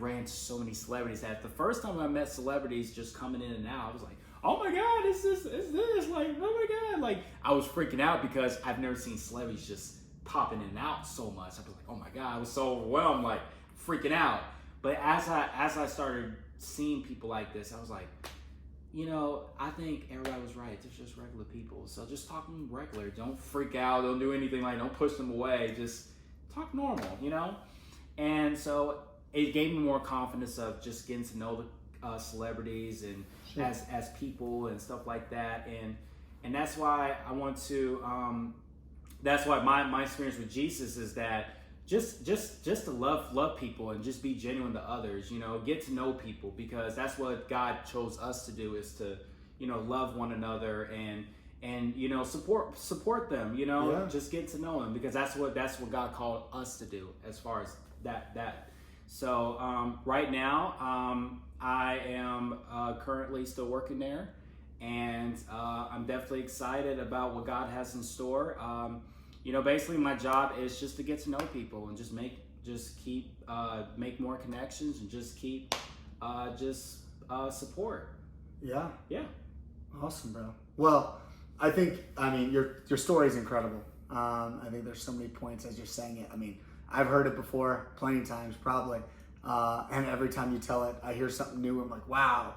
ran into so many celebrities. At the first time I met celebrities just coming in and out, I was like, oh my God, it's this, like, oh my God. Like, I was freaking out because I've never seen celebrities just popping in and out so much. I was like, oh my God, I was so overwhelmed, like freaking out. But as I started seeing people like this, I was like, you know, I think everybody was right. They're just regular people. So just talk to them regular. Don't freak out. Don't do anything like, don't push them away. Just talk normal, you know? And so it gave me more confidence of just getting to know the celebrities and as people and stuff like that. And that's why I want to, that's why my experience with Jesus is that just to love people and just be genuine to others, you know, get to know people, because that's what God chose us to do, is to, you know, love one another and you know, support them, you know, just get to know them, because that's what God called us to do as far as that. So right now I am currently still working there, and I'm definitely excited about what God has in store. You know, basically my job is just to get to know people and just make more connections and just keep support. Yeah. Yeah. Awesome, bro. Well, I mean, your story is incredible. I think there's so many points as you're saying it. I mean, I've heard it before plenty of times, probably. And every time you tell it, I hear something new. I'm like, wow.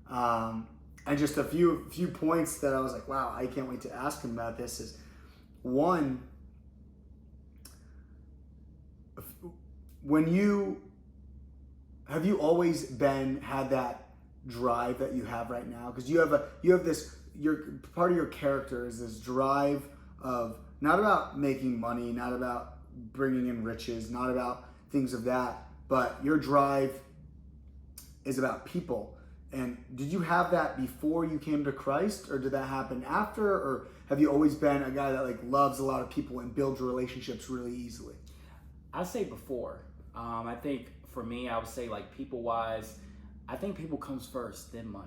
And just a few points that I was like, wow, I can't wait to ask him about this is, one, have you always had that drive that you have right now? Because you have this, part of your character is this drive of not about making money, not about bringing in riches, not about things of that, but your drive is about people. And did you have that before you came to Christ, or did that happen after, or have you always been a guy that like loves a lot of people and builds relationships really easily? I say before. I think for me, I would say like people wise, I think people comes first, then money.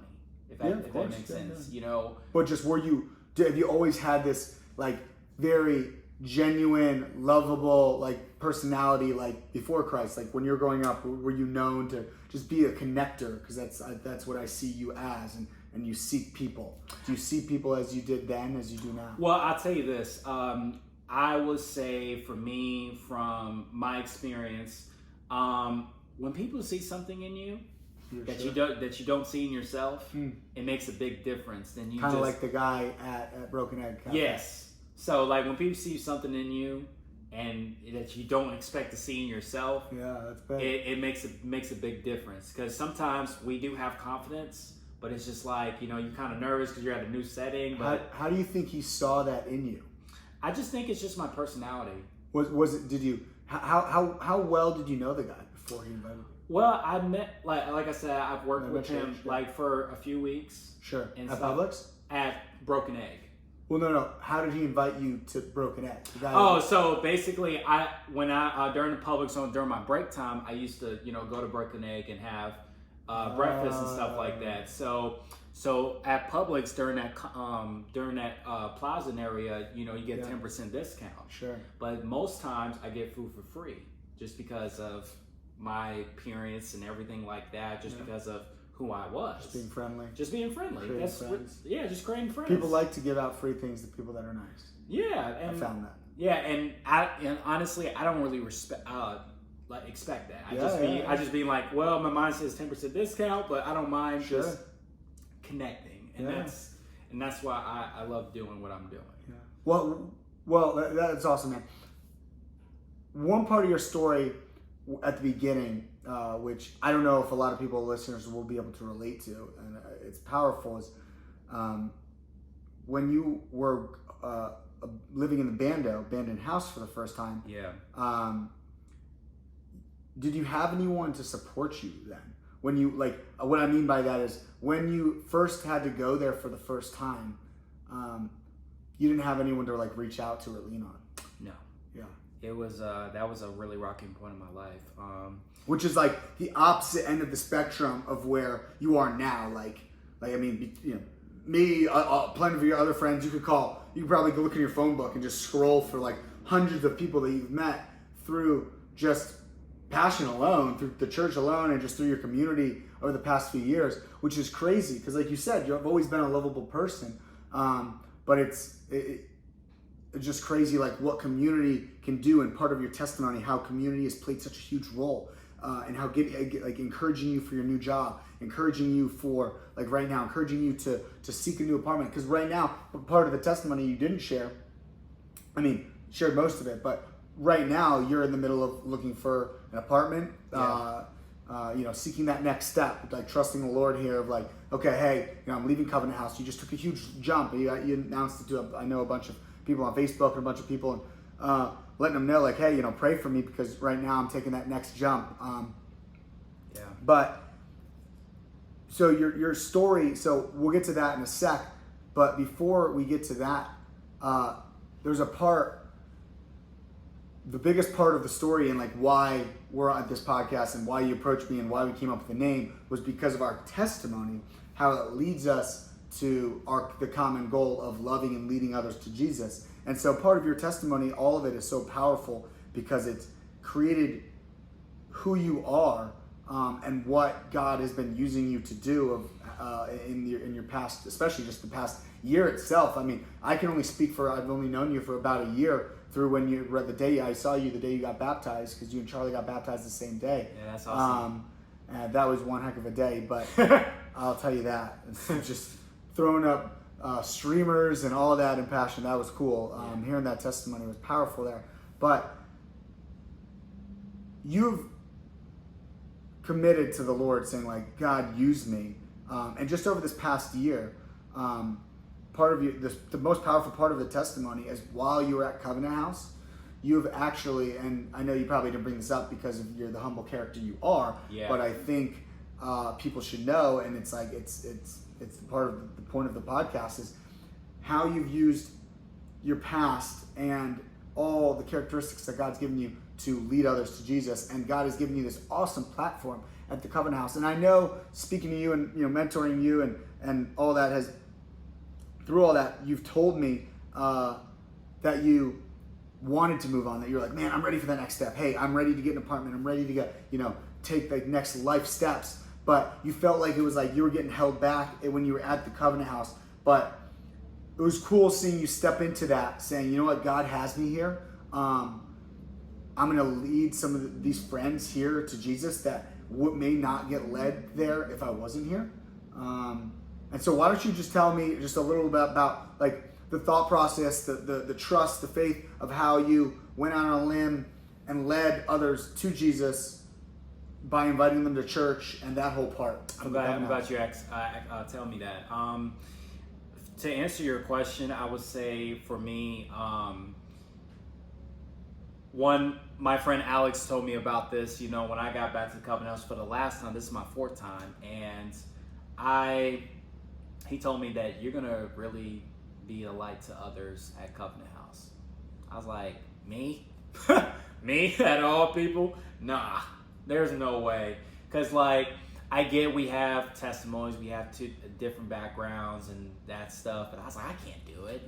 If that makes sense, you know. But just have you always had this like very genuine, lovable like personality like before Christ? Like when you're growing up, were you known to just be a connector? Because that's what I see you as, and you seek people. Do you see people as you did then as you do now? Well, I'll tell you this. I would say for me, from my experience, when people see something in you that you don't see in yourself, it makes a big difference. Then you kind of like the guy at Broken Egg Cafe. Yes. So like when people see something in you and that you don't expect to see in yourself, that's bad. It makes a big difference, because sometimes we do have confidence, but it's just like, you know, you're kind of nervous because you're at a new setting. But how do you think he saw that in you? I just think it's just my personality. Was it? Did you? How well did you know the guy before he invited you? Well, I met like I said, I've worked with him like for a few weeks. Sure. At Publix? At Broken Egg. Well, no. How did he invite you to Broken Egg? So basically, during the Publix, during my break time, I used to, you know, go to Broken Egg and have breakfast and stuff like that. So at Publix during that plaza area, you know, you get 10% discount. Sure. But most times I get food for free, just because of my appearance and everything like that. Just because of who I was. Just being friendly. Just creating friends. People like to give out free things to people that are nice. Yeah, and I found that. Yeah, and honestly, I don't really expect that. I just be like, well, my mind says 10% discount, but I don't mind just connecting, and that's why I love doing what I'm doing. Yeah. Well, that's awesome, man. One part of your story at the beginning, which I don't know if a lot of people, listeners, will be able to relate to, and it's powerful, is when you were living in the abandoned house for the first time. Yeah. Did you have anyone to support you then? When you, like, what I mean by that is when you first had to go there for the first time, you didn't have anyone to like reach out to or lean on. No. Yeah. It was that was a really rocking point in my life. Which is like the opposite end of the spectrum of where you are now. Like I mean, you know, me, plenty of your other friends, you could probably go look in your phone book and just scroll for like hundreds of people that you've met through just Passion alone, through the church alone, and just through your community over the past few years, which is crazy because, like you said, you've always been a lovable person. But it's just crazy, like what community can do, and part of your testimony, how community has played such a huge role, and how like encouraging you for your new job, encouraging you for like right now, encouraging you to seek a new apartment. Because right now, part of the testimony you didn't share, I mean, shared most of it, but right now you're in the middle of looking for an apartment, seeking that next step, like trusting the Lord here of like, okay, hey, I'm leaving Covenant House. You just took a huge jump. You announced it to, I know, a bunch of people on Facebook and a bunch of people, and letting them know like, hey, pray for me because right now I'm taking that next jump. But so your story, so we'll get to that in a sec, but before we get to that, there's a part, the biggest part of the story and like why we're on this podcast and why you approached me and why we came up with the name was because of our testimony, how it leads us to the common goal of loving and leading others to Jesus. And so part of your testimony, all of it is so powerful because it's created who you are, and what God has been using you to do in your past, especially just the past year itself. I mean, I can only speak for, I've only known you for about a year through when you read the day I saw you, the day you got baptized, because you and Charlie got baptized the same day. Yeah, that's awesome. And that was one heck of a day, but I'll tell you that. It's just throwing up streamers and all of that in Passion, that was cool. Hearing that testimony was powerful there. But you've committed to the Lord saying like, God, use me. And just over this past year, part of you, the most powerful part of the testimony is while you were at Covenant House, you've actually, and I know you probably didn't bring this up because of you're the humble character you are, but I think people should know, and it's like it's part of the point of the podcast is how you've used your past and all the characteristics that God's given you to lead others to Jesus, and God has given you this awesome platform at the Covenant House. And I know, speaking to you and mentoring you and all that has, through all that, you've told me that you wanted to move on, that you're like, man, I'm ready for the next step. Hey, I'm ready to get an apartment. I'm ready to get, take the next life steps. But you felt like it was like you were getting held back when you were at the Covenant House. But it was cool seeing you step into that, saying, you know what, God has me here. I'm going to lead some of these friends here to Jesus that may not get led there if I wasn't here. And so why don't you just tell me just a little bit about like the thought process, the trust, the faith of how you went out on a limb and led others to Jesus by inviting them to church and that whole part. I'm glad you tell me that. To answer your question, I would say for me, one, my friend Alex told me about this, when I got back to the Covenant House for the last time. This is my fourth time. And he told me that you're going to really be a light to others at Covenant House. I was like, me? Me? At all people? Nah, there's no way. Because, I get we have testimonies, we have two different backgrounds and that stuff, but I was like, I can't do it,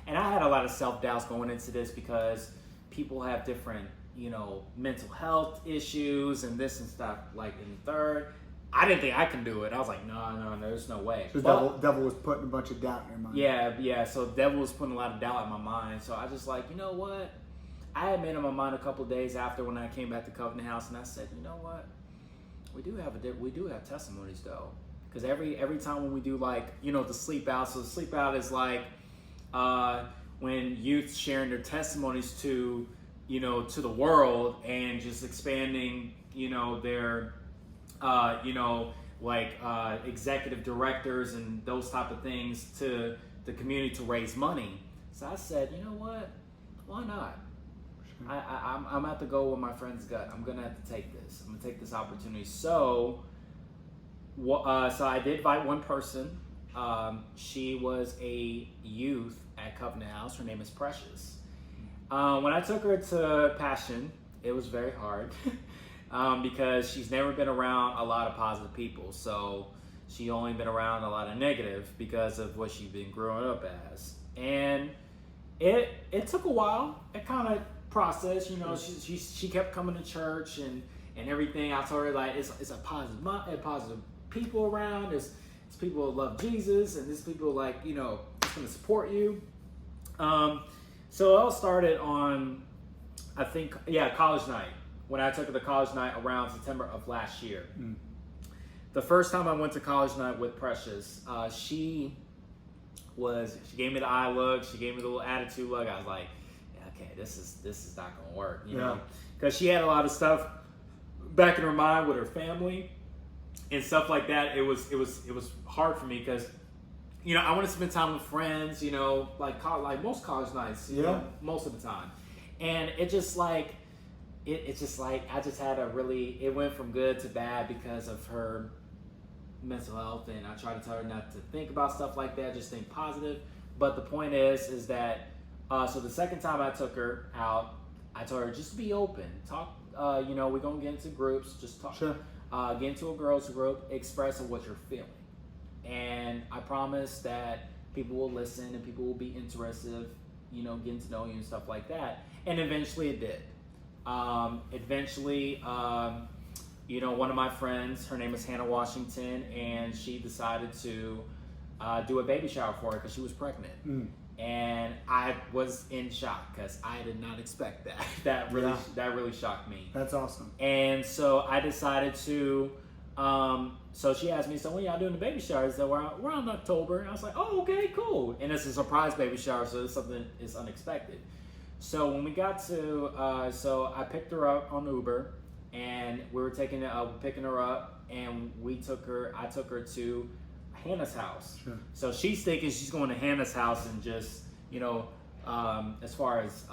And I had a lot of self-doubts going into this because people have different, mental health issues and this and stuff, like in the third. I didn't think I can do it. I was like, no, there's no way. So devil was putting a bunch of doubt in your mind. Yeah. So the devil was putting a lot of doubt in my mind. So I just like, you know what? I had made up my mind a couple of days after when I came back to Covenant House, and I said, you know what? We do have testimonies though, because every time when we do the sleep out. So the sleep out is like when youth sharing their testimonies to the world and just expanding their executive directors and those type of things to the community to raise money. So I said, you know what? Why not? I'm about to go with my friend's gut. I'm gonna have to take this. I'm gonna take this opportunity. So I did invite one person. She was a youth at Covenant House. Her name is Precious. When I took her to Passion, it was very hard because she's never been around a lot of positive people. So she only been around a lot of negative because of what she'd been growing up as. And it took a while. It kind of process, she kept coming to church, and and everything. I told her like it's a positive people around. There's people that love Jesus, and there's people like it's gonna support you. So it all started on, I think, college night. When I took her to college night around September of last year. The first time I went to college night with Precious, she gave me the eye look, she gave me the little attitude look. I was like, okay, this is not gonna work, you know, because she had a lot of stuff back in her mind with her family and stuff like that. It was hard for me because I want to spend time with friends, like most college nights, most of the time, and it just like. It's just like I just had it went from good to bad because of her mental health, and I try to tell her not to think about stuff like that, just think positive. But the point is that so the second time I took her out, I told her just be open, talk. We're gonna get into groups, just talk. Sure. Get into a girls group, express what you're feeling, and I promise that people will listen and people will be interested, getting to know you and stuff like that. And eventually it did. One of my friends, her name is Hannah Washington, and she decided to do a baby shower for her because she was pregnant. And I was in shock because I did not expect that. That really shocked me. That's awesome. And so I decided to. So she asked me, so when y'all doing the baby shower? So we're on October, and I was like, oh, okay, cool. And it's a surprise baby shower, so it's something is unexpected. So when we got to, so I picked her up on Uber, and we were picking her up, and I took her to Hannah's house. Sure. So she's thinking she's going to Hannah's house and just, as far as,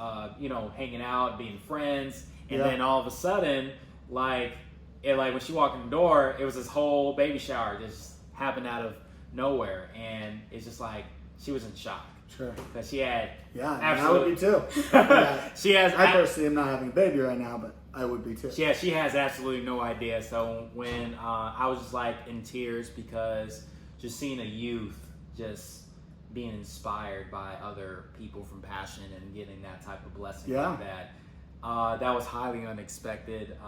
hanging out, being friends. And then all of a sudden, when she walked in the door, it was this whole baby shower just happened out of nowhere. And it's just like, she was in shock. Sure. Because she had I would be too. I personally am not having a baby right now, but I would be too. She has absolutely no idea. So when I was just like in tears because just seeing a youth just being inspired by other people from Passion and getting that type of blessing like that. That was highly unexpected.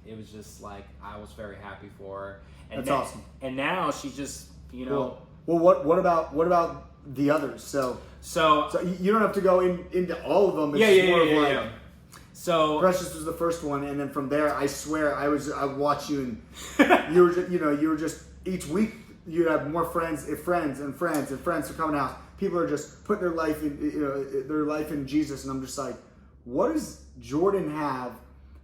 It was just like I was very happy for her. And that's awesome. And now she just Well, what about the others? So you don't have to go into all of them. It's more of So Precious was the first one, and then from there, I swear I watched you, and you were just each week you'd have more friends are coming out. People are just putting their life in Jesus, and I'm just like, what does Jordan have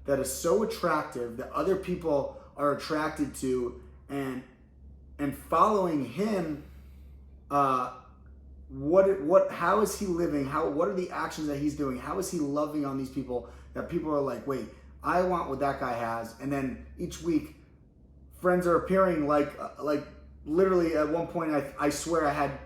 that is so attractive that other people are attracted to, and following him? How is he living? What are the actions that he's doing? How is he loving on these people that people are like, wait, I want what that guy has? And then each week, friends are appearing like literally at one point, I swear I had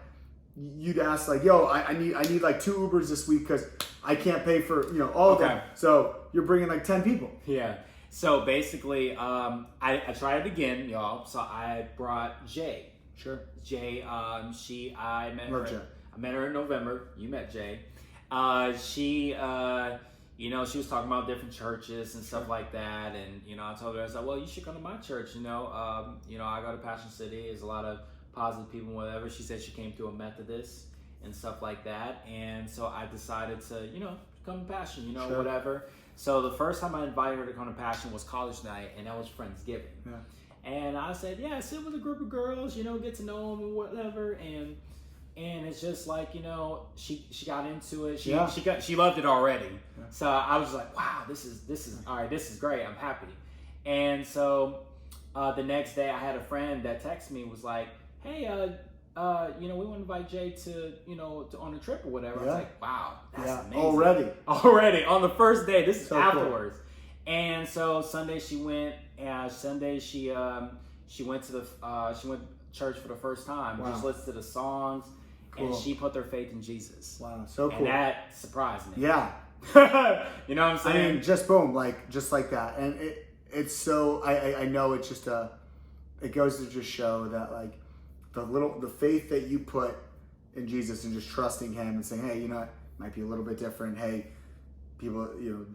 you'd ask like, yo, I need like 2 Ubers this week because I can't pay for all of them. So you're bringing like 10 people. Yeah. So basically, I tried it again, y'all. So I brought Jay. Sure. Jay, I met Love her. Jay. I met her in November. You met Jay. She was talking about different churches and stuff like that, and I told her, I was like, well, you should come to my church. I go to Passion City. There's a lot of positive people, whatever. She said she came to a Methodist and stuff like that, and so I decided to, come to Passion, Sure. whatever. So the first time I invited her to come to Passion was college night, and that was Friendsgiving. Yeah. And I said, sit with a group of girls, get to know them and whatever. And it's just like, she got into it. She loved it already. Yeah. So I was like, wow, this is all right. This is great. I'm happy. And so the next day I had a friend that texted me, was like, hey, we want to invite Jay to on a trip or whatever. Yeah. I was like, wow, that's amazing. Already on the first day. This is so afterwards. Cool. And so Sunday she went. Sunday she went to church for the first time. Wow. Just listened to the songs, cool. And she put her faith in Jesus. Wow, so cool. And that surprised me. Yeah. You know what I'm saying? I mean, just boom, just like that. And it's so I know it's just it goes to just show that like the faith that you put in Jesus and just trusting him and saying, hey, it might be a little bit different. Hey, people,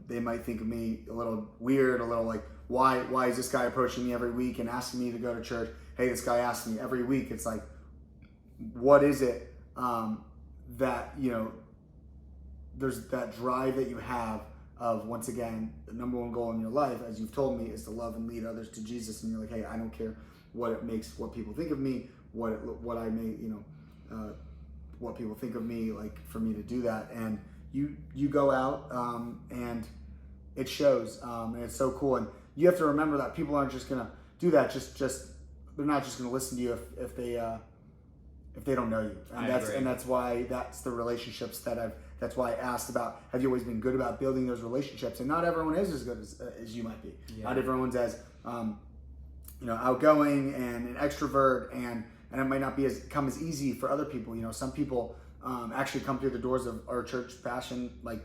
they might think of me a little weird, a little like, why is this guy approaching me every week and asking me to go to church? Hey, this guy asks me every week. It's like, what is it that, you know, there's that drive that you have of, once again, the number one goal in your life, as you've told me, is to love and lead others to Jesus. And you're like, hey, I don't care what people think of me, what I may, you know, what people think of me, like, for me to do that. And you go out and it shows, and it's so cool. And you have to remember that people aren't just gonna do that. Just they're not just gonna listen to you if they don't know you. And that's why that's the relationships that's why I asked about, have you always been good about building those relationships? And not everyone is as good as you might be. Yeah. Not everyone's as you know, outgoing and an extrovert, and it might not be come as easy for other people. You know, some people actually come through the doors of our church Passion like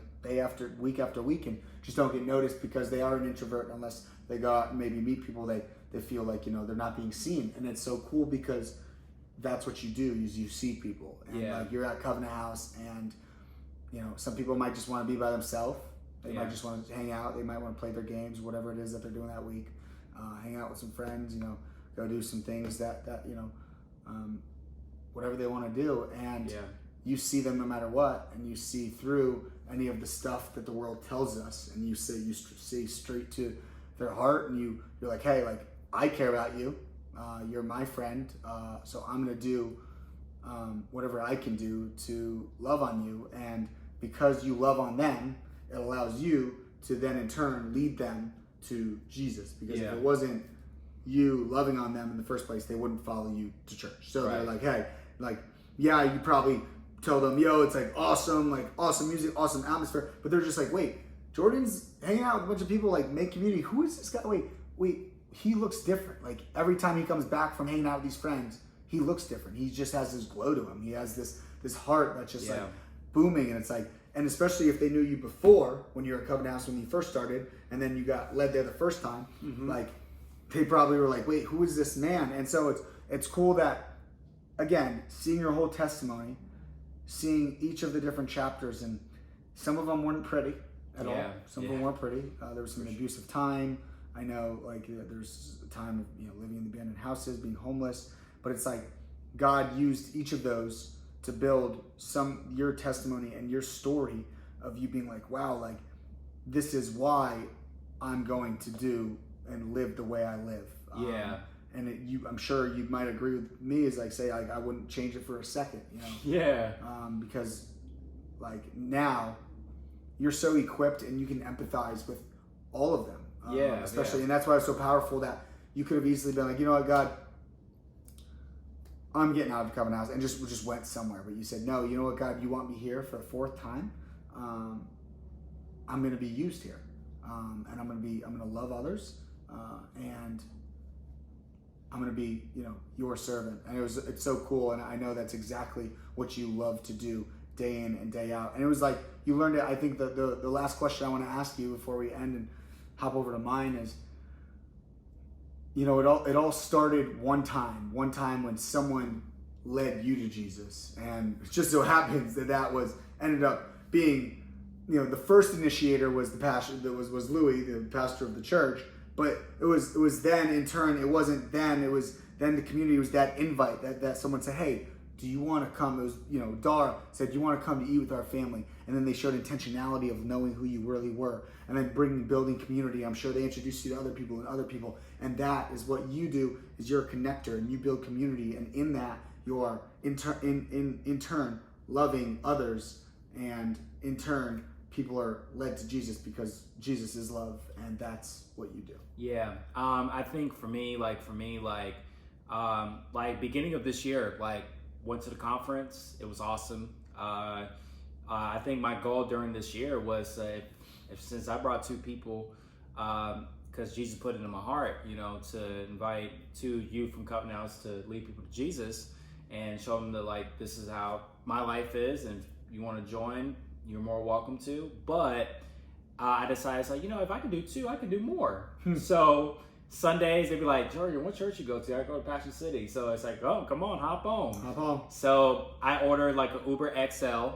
week after week and just don't get noticed because they are an introvert. Unless they go out and maybe meet people, they feel like, you know, they're not being seen. And it's so cool because that's what you do, is you see people. And like, you're at Covenant House, and you know, some people might just want to be by themselves. They might just want to hang out. They might want to play their games, whatever it is that they're doing that week. Hang out with some friends, you know, go do some things that you know, whatever they want to do. And you see them no matter what, and you see through any of the stuff that the world tells us, and you see straight to their heart, and you're like, hey, like, I care about you. You're my friend, so I'm gonna do whatever I can do to love on you. And because you love on them, it allows you to then in turn lead them to Jesus. Because if it wasn't you loving on them in the first place, they wouldn't follow you to church. So they're like, hey, like, yeah, you probably tell them, yo, it's like awesome music, awesome atmosphere, but they're just like, wait, Jordan's hanging out with a bunch of people, like, make community. Who is this guy? Wait, he looks different. Like, every time he comes back from hanging out with these friends, he looks different. He just has this glow to him. He has this heart that's just like booming. And it's like, and especially if they knew you before, when you were at Covenant House when you first started, and then you got led there the first time, like, they probably were like, wait, who is this man? And so it's cool that, again, seeing your whole testimony, seeing each of the different chapters, and some of them weren't pretty at all. Some of them weren't pretty. There was some abusive time. I know, like, there's a time of, you know, living in the abandoned houses, being homeless. But it's like God used each of those to build your testimony and your story of you being like, wow, like, this is why I'm going to do and live the way I live. And I'm sure you might agree with me, as like, say, like, I wouldn't change it for a second, you know? Because, like, now you're so equipped and you can empathize with all of them. Especially, and that's why it's so powerful that you could have easily been like, you know what, God, I'm getting out of Covenant House, and just went somewhere. But you said, no, you know what, God, you want me here for a fourth time. I'm going to be used here, and I'm going to love others, and I'm going to be, you know, your servant. And it's so cool, and I know that's exactly what you love to do day in and day out. And it was like you learned it. I think the last question I want to ask you before we end and hop over to mine is, you know, it all started one time when someone led you to Jesus, and it just so happens that ended up being, you know, the first initiator was the pastor, was Louis, the pastor of the church, but it was then in turn, it wasn't then, it was then the community, was that invite that someone said, hey, do you want to come? It was, you know, Dara said, do you want to come to eat with our family? And then they showed intentionality of knowing who you really were, and then building community. I'm sure they introduced you to other people, and that is what you do, is you're a connector, and you build community, and in that you are in turn loving others, and in turn people are led to Jesus because Jesus is love, and that's what you do. I think for me, beginning of this year, like, went to the conference. It was awesome. I think my goal during this year was, since I brought two people, because Jesus put it in my heart, you know, to invite two youth from Covenant House to lead people to Jesus and show them that, like, this is how my life is, and if you want to join, you're more welcome to. But I decided, like, you know, if I can do two, I can do more. So Sundays, they'd be like, Jordan, what church you go to? I go to Passion City. So it's like, oh, come on, hop on. So I ordered like an Uber XL,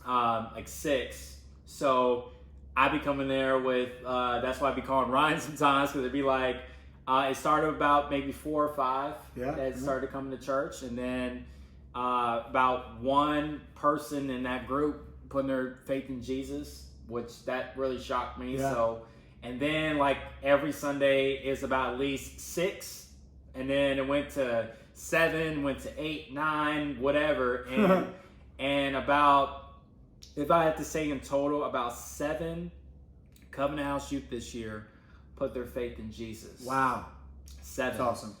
like 6. So I be coming there with, that's why I be calling Ryan sometimes, because it'd be like, it started about maybe 4 or 5 that started coming to church. And then about one person in that group putting their faith in Jesus, which that really shocked me. Yeah. So, and then like every Sunday is about at least 6. And then it went to 7, went to 8, 9, whatever. And, and about, if I had to say in total, about 7 Covenant House youth this year put their faith in Jesus. Wow. 7. That's awesome.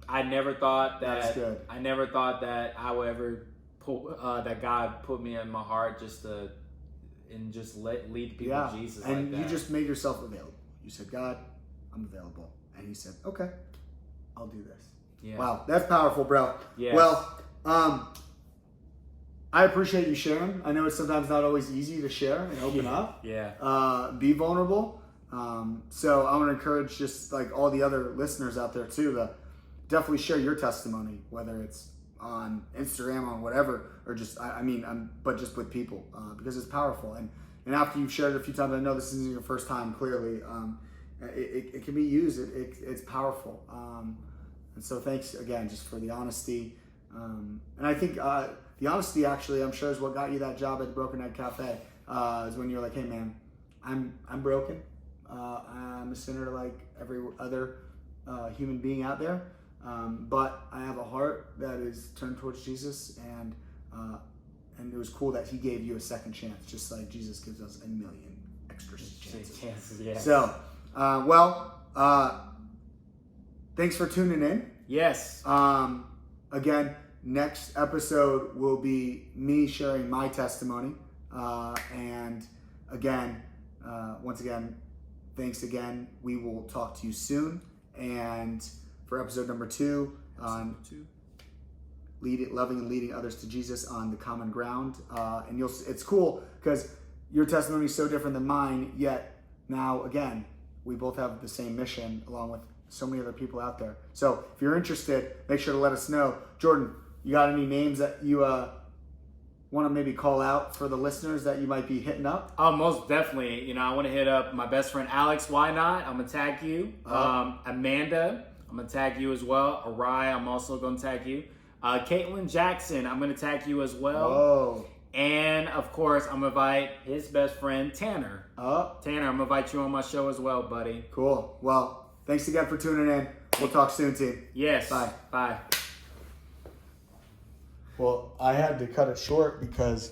I never thought that. That's good. I never thought that I would ever put that God put me in my heart just to and just lead people to Jesus. And like you that. just made yourself available. You said, God, I'm available, and He said, okay, I'll do this. Yeah. Wow, that's powerful, bro. Yes. Well, I appreciate you sharing. I know it's sometimes not always easy to share and open up. Yeah. Be vulnerable. So I want to encourage just like all the other listeners out there too to definitely share your testimony, whether it's on Instagram, on whatever, or just but just with people because it's powerful. And after you've shared it a few times, I know this isn't your first time. Clearly, it can be used. It's powerful. And so thanks again just for the honesty. And I think the honesty actually, I'm sure, is what got you that job at the Broken Egg Cafe. Is when you're like, hey man, I'm broken. I'm a sinner like every other human being out there, but I have a heart that is turned towards Jesus, and it was cool that He gave you a second chance, just like Jesus gives us a million extra chances. Yeah. So, thanks for tuning in. Yes. Again, next episode will be me sharing my testimony, and again, once again, thanks again. We will talk to you soon. And for episode number 2, loving and leading others to Jesus on the common ground. And it's cool because your testimony is so different than mine, yet now, again, we both have the same mission along with so many other people out there. So if you're interested, make sure to let us know. Jordan, you got any names that you want to maybe call out for the listeners that you might be hitting up? Oh, most definitely. I want to hit up my best friend Alex. Why not? I'm gonna tag you. Amanda, I'm gonna tag you as well. Arai, I'm also gonna tag you. Caitlin Jackson, I'm gonna tag you as well. Oh. And of course, I'm gonna invite his best friend Tanner. Tanner, I'm gonna invite you on my show as well, buddy. Cool. Well, thanks again for tuning in. We'll talk soon, team. Yes. Bye. Bye. Well, I had to cut it short because